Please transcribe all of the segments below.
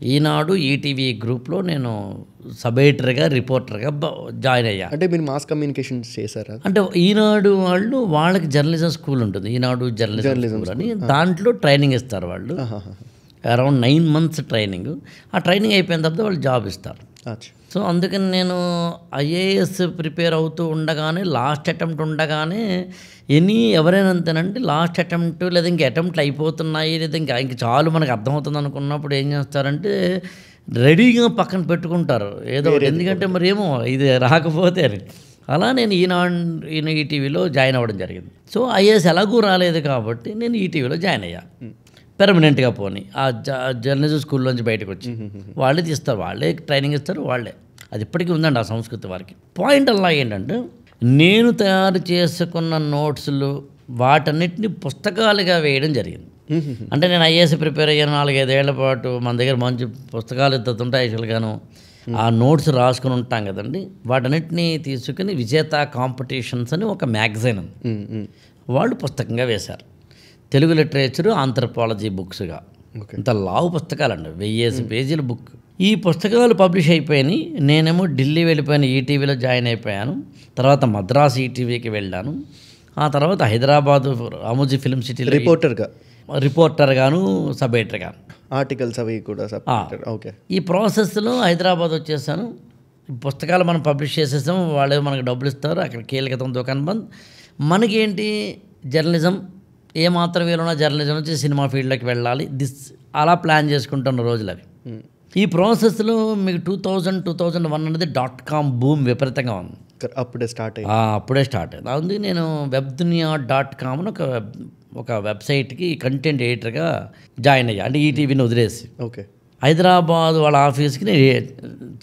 ఈనాడు, ETV గ్రూప్‌లో నేను sub ఎడిటర్‌గా, రిపోర్టర్‌గా join అయ్యా. అంటే మీరు మాస్ కమ్యూనికేషన్స్ చేశారా? అంటే ఈనాడు వాళ్ళకి జర్నలిజం స్కూల్ ఉంటుంది. ఈనాడు జర్నలిజం స్కూల్ అని దాంట్లో ట్రైనింగ్ ఇస్తారు వాళ్ళు. Around 9 months training. ఆ ట్రైనింగ్ అయిపోయిన తర్వాత వాళ్ళు జాబ్ ఇస్తారు. సో అందుకని నేను ఐఏఎస్ ప్రిపేర్ అవుతూ ఉండగానే లాస్ట్ అటెంప్ట్ ఉండగానే ఎవరైనా అంతేనంటే లాస్ట్ అటెంప్ట్ లేదా ఇంక అటెంప్ట్లు అయిపోతున్నాయి లేదా ఇంక చాలు మనకు అర్థమవుతుంది అనుకున్నప్పుడు ఏం చేస్తారంటే రెడీగా పక్కన పెట్టుకుంటారు ఏదో ఒకటి. ఎందుకంటే మరి ఏమో ఇది రాకపోతే అని. అలా నేను ఈటీవీలో జాయిన్ అవ్వడం జరిగింది. సో ఐఏఎస్ ఎలాగూ రాలేదు కాబట్టి నేను ఈటీవీలో జాయిన్ అయ్యా పెర్మనెంట్గా. పోనీ ఆ జర్నలిజం స్కూల్లోంచి బయటకు వచ్చి వాళ్ళే తీస్తారు, వాళ్ళే ట్రైనింగ్ ఇస్తారు, వాళ్ళే. అది ఇప్పటికీ ఉందండి ఆ సంస్కృతి వారికి. పాయింట్ అలా ఏంటంటే నేను తయారు చేసుకున్న నోట్స్లు వాటన్నిటిని పుస్తకాలుగా వేయడం జరిగింది. అంటే నేను ఐఏఎస్ ప్రిపేర్ అయ్యాను 4-5 ఏళ్ల పాటు. మన దగ్గర మంచి పుస్తకాలు ఎత్తుంటాయి యాక్చువల్గాను. ఆ నోట్స్ రాసుకుని ఉంటాం కదండి, వాటన్నిటిని తీసుకుని విజేత కాంపిటీషన్స్ అని ఒక మ్యాగజైన్ వాళ్ళు పుస్తకంగా వేశారు. తెలుగు లిటరేచరు, ఆంథ్రపాలజీ బుక్స్గా. ఇంత లావు పుస్తకాలండి, 1000 పేజీల బుక్. ఈ పుస్తకాలు పబ్లిష్ అయిపోయినాయి. నేనేమో ఢిల్లీ వెళ్ళిపోయాను, ఈటీవీలో జాయిన్ అయిపోయాను. తర్వాత మద్రాసు ఈటీవీకి వెళ్ళాను. ఆ తర్వాత హైదరాబాదు రామోజీ ఫిల్మ్ సిటీలో రిపోర్టర్గాను, సబ్ ఎడిటర్గాను, ఆర్టికల్స్ అవి కూడా. ఓకే. ఈ ప్రాసెస్లో హైదరాబాద్ వచ్చేసాను. పుస్తకాలు మనం పబ్లిష్ చేసేసాం, వాళ్ళు మనకు డబ్బులు ఇస్తారు. అక్కడ కీలకతం దుకాణం బంద్. మనకేంటి జర్నలిజం ఏమాత్రం వీలున్నా జర్నలిజం నుంచి సినిమా ఫీల్డ్లోకి వెళ్ళాలి. అలా ప్లాన్ చేసుకుంటున్న రోజులు అవి. ఈ ప్రాసెస్లో మీకు 2000-2001 అనేది .com బూమ్ విపరీతంగా ఉంది. అప్పుడే స్టార్ట్ అయింది. అందుకే నేను webdunia.com అని ఒక వెబ్సైట్కి కంటెంట్ ఎడిటర్గా జాయిన్ అయ్యా. అంటే ఈటీవీని వదిలేసి. ఓకే. హైదరాబాద్ వాళ్ళ ఆఫీస్కి నేను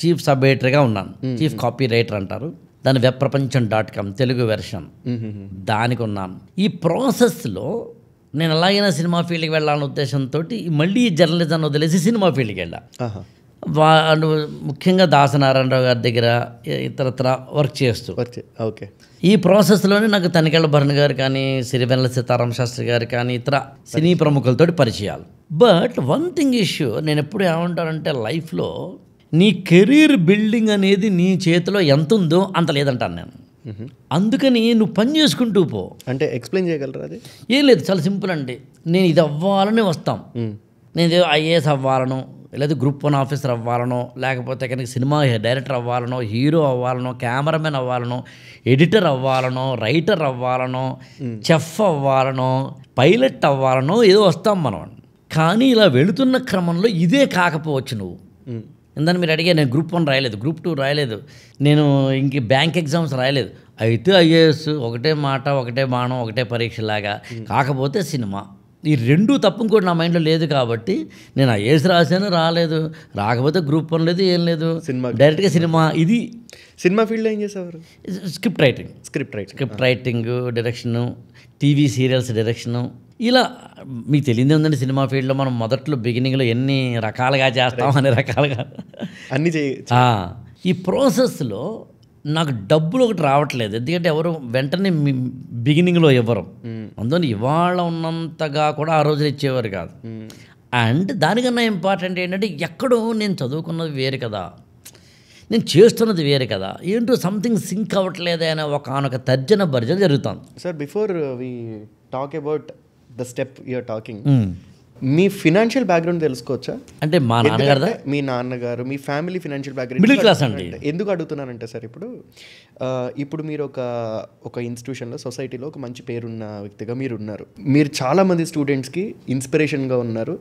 చీఫ్ సబ్ ఎడిటర్గా ఉన్నాను. చీఫ్ కాపీ రైటర్ అంటారు దాని. webprapancham.com తెలుగు వెర్షన్ దానికి ఉన్నాను. ఈ ప్రాసెస్లో నేను ఎలాగైనా సినిమా ఫీల్డ్కి వెళ్ళాలనే ఉద్దేశంతో మళ్ళీ జర్నలిజాన్ని వదిలేసి సినిమా ఫీల్డ్కి వెళ్ళా. వాళ్ళు ముఖ్యంగా దాసనారాయణరావు గారి దగ్గర ఇతరత్ర వర్క్ చేస్తూ. ఓకే. ఈ ప్రాసెస్లోనే నాకు తనికెళ్ళ భరణ్ గారు కానీ, సిరివెన్నెల సీతారామ శాస్త్రి గారు కానీ, ఇతర సినీ ప్రముఖులతో పరిచయాలు. బట్ వన్ థింగ్ ఇష్యూ, నేను ఎప్పుడు ఏమంటానంటే లైఫ్లో నీ కెరీర్ బిల్డింగ్ అనేది నీ చేతిలో ఎంత ఉందో అంత లేదంటాను నేను. అందుకని నువ్వు పని చేసుకుంటూ పో. అంటే ఎక్స్ప్లెయిన్ చేయగలరా? అది ఏం లేదు, చాలా సింపుల్ అండి. నేను ఇది అవ్వాలని వస్తాం. నేను ఐఏఎస్ అవ్వాలనో, లేదా గ్రూప్ 1 ఆఫీసర్ అవ్వాలనో, లేకపోతే కనుక సినిమా డైరెక్టర్ అవ్వాలనో, హీరో అవ్వాలనో, కెమెరామెన్ అవ్వాలనో, ఎడిటర్ అవ్వాలనో, రైటర్ అవ్వాలనో, చెఫ్ అవ్వాలనో, పైలట్ అవ్వాలనో ఏదో వస్తాం మనం. కానీ ఇలా వెళుతున్న క్రమంలో ఇదే కాకపోవచ్చు నువ్వు. ఇందని మీరు అడిగా, నేను గ్రూప్ 1 రాయలేదు, గ్రూప్ 2 రాయలేదు, నేను ఇంక బ్యాంక్ ఎగ్జామ్స్ రాయలేదు. అయితే ఐఏఎస్ ఒకటే మాట, ఒకటే బాణం, ఒకటే పరీక్షలాగా. కాకపోతే సినిమా, ఈ రెండు తప్ప ఇంకోటి నా మైండ్లో లేదు. కాబట్టి నేను ఐఏఎస్ రాశాను, రాలేదు. రాకపోతే గ్రూప్ 1 లేదు, ఏం లేదు, డైరెక్ట్గా సినిమా. ఇది సినిమా ఫీల్డ్లో ఏం చేసేవారు? Script writing, direction, TV serials direction. ఇలా మీకు తెలియదే ఉందండి, సినిమా ఫీల్డ్లో మనం మొదట్లో బిగినింగ్లో ఎన్ని రకాలుగా చేస్తాం, అన్ని రకాలుగా అన్నీ ఈ ప్రాసెస్లో నాకు డబ్బులు ఒకటి రావట్లేదు. ఎందుకంటే ఎవరు వెంటనే బిగినింగ్లో ఇవ్వరు. అందువల్ల ఇవాళ ఉన్నంతగా కూడా ఆ రోజులు ఇచ్చేవారు కాదు. అండ్ దానికన్నా ఇంపార్టెంట్ ఏంటంటే ఎక్కడో నేను చదువుకున్నది వేరు కదా, నేను చేస్తున్నది వేరే కదా, ఏంటో సంథింగ్ సింక్ అవ్వట్లేదే అనే ఒకనొక తర్జన భర్జన జరుగుతుంది. Sir, before we talk about the step you're talking, మీ ఫినాన్షియల్ బ్యాక్గ్రౌండ్ తెలుసుకోవచ్చా? అంటే మా నాన్నగారు, మీ నాన్నగారు, మీ family financial background middle class అండి. ఎందుకు అడుగుతున్నానంటే సార్, ఇప్పుడు మీరు ఒక ఇన్స్టిట్యూషన్లో, సొసైటీలో ఒక మంచి పేరున్న వ్యక్తిగా మీరు ఉన్నారు. మీరు చాలామంది స్టూడెంట్స్కి ఇన్స్పిరేషన్గా ఉన్నారు.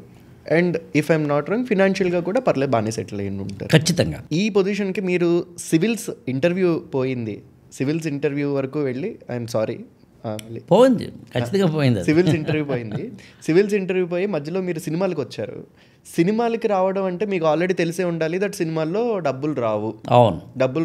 And if I'm not wrong, ఫినాన్షియల్గా కూడా పర్లేదు బాగానే సెటిల్ అయ్యి ఉంటారు. ఖచ్చితంగా. ఈ పొజిషన్కి మీరు సివిల్స్ ఇంటర్వ్యూ వరకు వెళ్ళి, ఐఎమ్ సారీ పోయింది, ఖచ్చితంగా పోయింది. సివిల్స్ ఇంటర్వ్యూ పోయి మధ్యలో మీరు సినిమాలకు వచ్చారు. సినిమాలకి రావడం అంటే మీకు ఆల్రెడీ తెలిసే ఉండాలి దట్ సినిమాల్లో డబ్బులు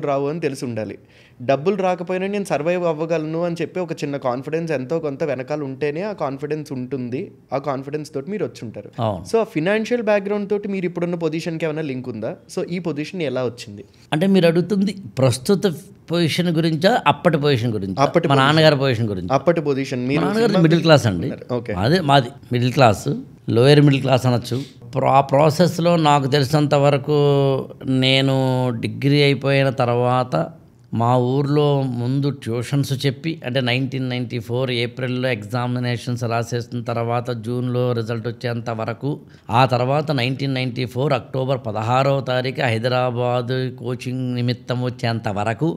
రావు అని తెలిసి ఉండాలి. డబ్బులు రాకపోయినా నేను సర్వైవ్ అవ్వగలను అని చెప్పి ఒక చిన్న కాన్ఫిడెన్స్ ఎంతో కొంత వెనకాల ఉంటేనే ఆ కాన్ఫిడెన్స్ ఉంటుంది. ఆ కాన్ఫిడెన్స్ తోటి మీరు వచ్చి ఉంటారు. సో ఆ ఫినాన్షియల్ బ్యాక్గ్రౌండ్ తోటి మీరు ఇప్పుడున్న పొజిషన్కి ఏమైనా లింక్ ఉందా? సో ఈ పొజిషన్ ఎలా వచ్చింది? అంటే మీరు అడుగుతుంది ప్రస్తుత పొజిషన్ గురించా, అప్పటి పొజిషన్ గురించి? మా నాన్నగారి పొజిషన్ గురించి. అప్పటి పొజిషన్, మీ నాన్నగారు మిడిల్ క్లాస్ అండి. అదే మాది middle class. Lower middle class అనొచ్చు. ఆ ప్రాసెస్లో నాకు తెలిసినంత వరకు నేను డిగ్రీ అయిపోయిన తర్వాత మా ఊర్లో ముందు ట్యూషన్స్ చెప్పి, అంటే 1994 ఏప్రిల్లో ఎగ్జామినేషన్స్ రాసేసిన తర్వాత జూన్లో రిజల్ట్ వచ్చేంత వరకు, ఆ తర్వాత 1994 అక్టోబర్ 16వ తారీఖు హైదరాబాద్ కోచింగ్ నిమిత్తం వచ్చేంత వరకు,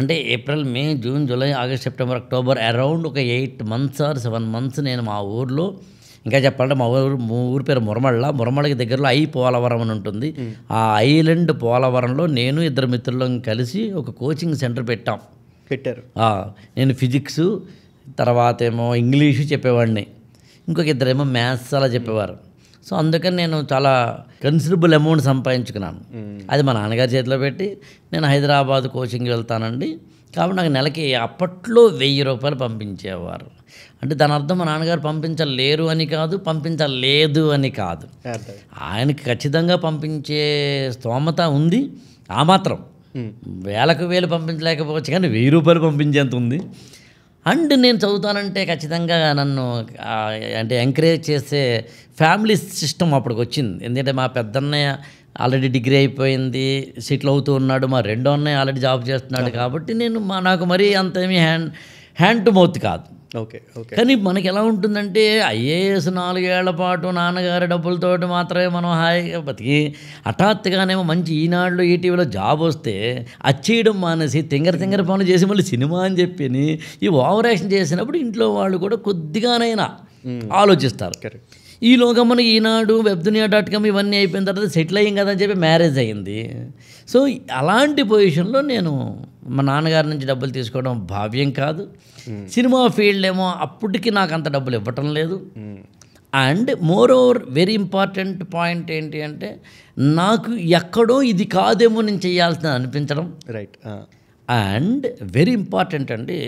అంటే April, May, June, July, August, September, October, around ఒక 8 months or 7 months నేను మా ఊర్లో, ఇంకా చెప్పాలంటే మా ఊరి పేరు మురమళ్ళకి దగ్గరలో పోలవరం అని ఉంటుంది. ఆ ఐలాండ్ పోలవరంలో నేను 2 మిత్రులం కలిసి ఒక కోచింగ్ సెంటర్ పెట్టారు. నేను ఫిజిక్స్, తర్వాత ఏమో ఇంగ్లీషు చెప్పేవాడిని, ఇంకొక 2 ఏమో మ్యాథ్స్ అలా చెప్పేవారు. సో అందుకని నేను చాలా కన్సిడరబుల్ అమౌంట్ సంపాదించుకున్నాను. అది మా నాన్నగారి చేతిలో పెట్టి నేను హైదరాబాద్ కోచింగ్కి వెళ్తానండి. కాబట్టి నాకు నెలకి అప్పట్లో 1000 రూపాయలు పంపించేవారు. అంటే దాని అర్థం మా నాన్నగారు పంపించలేరు అని కాదు, పంపించలేదు అని కాదు, ఆయనకి ఖచ్చితంగా పంపించే స్తోమత ఉంది. ఆ మాత్రం వేలకు వేలు పంపించలేకపోవచ్చు, కానీ 1000 రూపాయలు పంపించేంత ఉంది. అండ్ నేను చదువుతానంటే ఖచ్చితంగా నన్ను అంటే ఎంకరేజ్ చేసే ఫ్యామిలీ సిస్టమ్ అప్పటికి వచ్చింది. ఎందుకంటే మా పెద్దన్నయ్య ఆల్రెడీ డిగ్రీ అయిపోయింది, సెటిల్ అవుతూ ఉన్నాడు, మా రెండో అన్నయ్య ఆల్రెడీ జాబ్ చేస్తున్నాడు. కాబట్టి నాకు మరీ అంతేమీ హ్యాండ్ టు మౌత్ కాదు. కానీ మనకి ఎలా ఉంటుందంటే ఐఏఎస్ 4 ఏళ్ల పాటు నాన్నగారి డబ్బులతోటి మాత్రమే మనం హాయిగా బతికి, హఠాత్తుగానేమో మంచి ఈనాడులో ఈటీవీలో జాబ్ వస్తే అచ్చేయడం మానేసి తింగర పనులు చేసి మళ్ళీ సినిమా అని చెప్పి ఈ ఓవర్ యాక్షన్ చేసినప్పుడు ఇంట్లో వాళ్ళు కూడా కొద్దిగానైనా ఆలోచిస్తారు. ఈలోగా మనకి ఈనాడు, webdunia.com ఇవన్నీ అయిపోయిన తర్వాత సెటిల్ అయ్యాం కదా అని చెప్పి మ్యారేజ్ అయ్యింది. సో అలాంటి పొజిషన్లో నేను మా నాన్నగారి నుంచి డబ్బులు తీసుకోవడం భావ్యం కాదు. సినిమా ఫీల్డ్ ఏమో అప్పటికి నాకు అంత డబ్బులు ఇవ్వటం లేదు. And more over very important point ఏంటి అంటే, నాకు ఎక్కడో ఇది కాదేమో నేను చేయాల్సింది అనిపించడం. రైట్. అండ్ వెరీ ఇంపార్టెంట్ అండి,